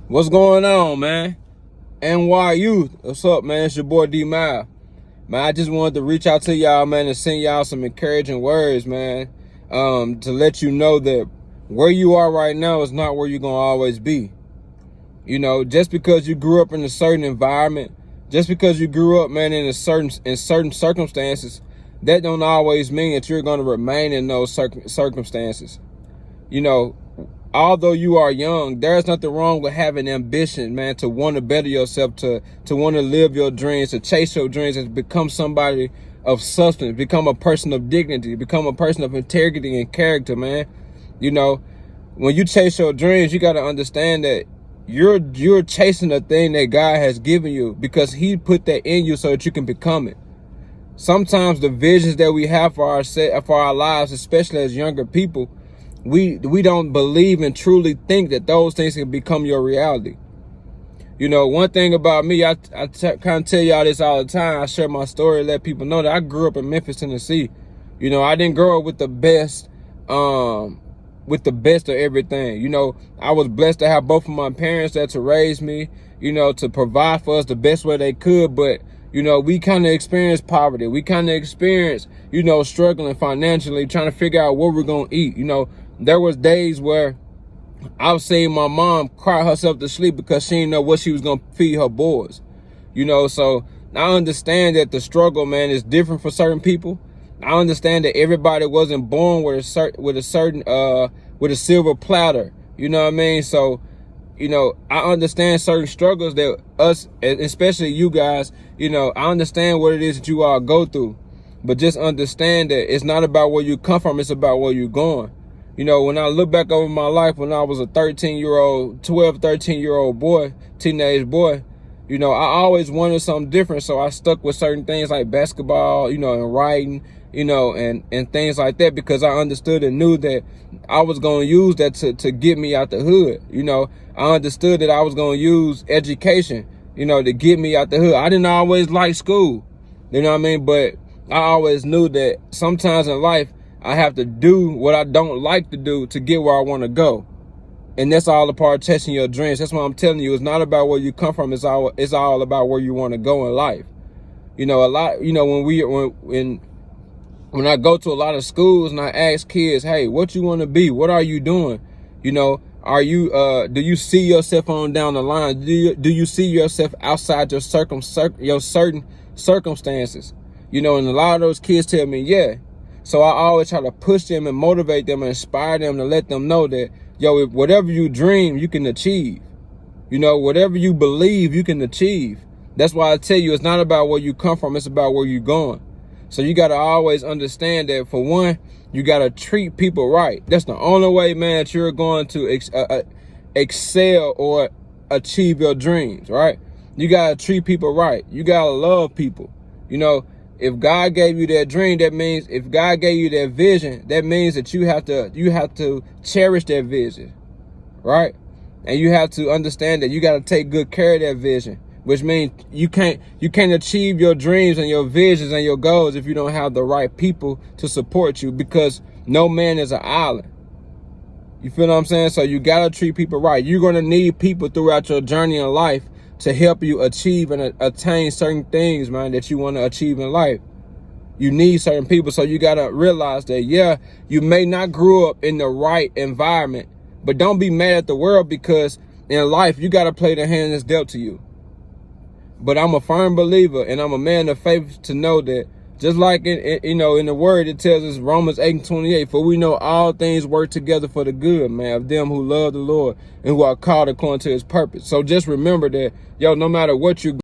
What's going on, man? NYU, what's up, man? It's your boy DMal. Man, I just wanted to reach out to y'all, man, and send y'all some encouraging words, man. To let you know that where you are right now is not where you're gonna always be. You know, just because you grew up in a certain environment, just because you grew up, man, in certain circumstances, that don't always mean that you're gonna remain in those circumstances. You know, although you are young, there's nothing wrong with having ambition, man, to want to better yourself, to want to live your dreams, to chase your dreams, and become somebody of substance, become a person of dignity, become a person of integrity and character, man. You know, when you chase your dreams, you got to understand that you're chasing a thing that God has given you because he put that in you so that you can become it. Sometimes the visions that we have for our lives, especially as younger people, we don't believe and truly think that those things can become your reality. You know, one thing about me, I kind of tell y'all this all the time. I share my story, let people know that I grew up in Memphis, Tennessee. You know, I didn't grow up with the best of everything. You know, I was blessed to have both of my parents there to raise me, you know, to provide for us the best way they could. But, you know, we kind of experienced poverty. We kind of experienced, you know, struggling financially, trying to figure out what we're going to eat. You know, there was days where I've seen my mom cry herself to sleep because she didn't know what she was going to feed her boys. You know, so I understand that the struggle, man, is different for certain people. I understand that everybody wasn't born with a silver platter. You know what I mean? So, you know, I understand certain struggles that us, especially you guys, you know, I understand what it is that you all go through. But just understand that it's not about where you come from, it's about where you're going. You know, when I look back over my life when I was a 13-year-old boy, teenage boy, you know, I always wanted something different. So I stuck with certain things like basketball, you know, and writing, you know, and things like that, because I understood and knew that I was going to use that to get me out the hood. You know, I understood that I was going to use education, you know, to get me out the hood. I didn't always like school, you know what I mean? But I always knew that sometimes in life, I have to do what I don't like to do to get where I want to go. And that's all a part of chasing your dreams. That's what I'm telling you. It's not about where you come from. It's all about where you want to go in life. You know, when I go to a lot of schools and I ask kids, hey, what you want to be? What are you doing? You know, do you see yourself on down the line? Do you see yourself outside your certain circumstances? You know, and a lot of those kids tell me, yeah. So I always try to push them and motivate them and inspire them to let them know that, yo, if whatever you dream, you can achieve. You know, whatever you believe, you can achieve. That's why I tell you, it's not about where you come from, it's about where you're going. So you got to always understand that, for one, you got to treat people right. That's the only way, man, that you're going to excel or achieve your dreams, right? You got to treat people right. You got to love people. You know, if God gave you that dream, that means, if God gave you that vision, that means that you have to cherish that vision, right? And you have to understand that you got to take good care of that vision, which means you can't achieve your dreams and your visions and your goals if you don't have the right people to support you, because no man is an island. You feel what I'm saying? So you got to treat people right. You're going to need people throughout your journey in life to help you achieve and attain certain things, man, that you want to achieve in life. You need certain people. So you got to realize that, yeah, you may not grow up in the right environment, but don't be mad at the world, because in life, you got to play the hand that's dealt to you. But I'm a firm believer, and I'm a man of faith to know that, just like in the word, it tells us, Romans 8:28, for we know all things work together for the good, man, of them who love the Lord and who are called according to his purpose. So just remember that, yo, no matter what you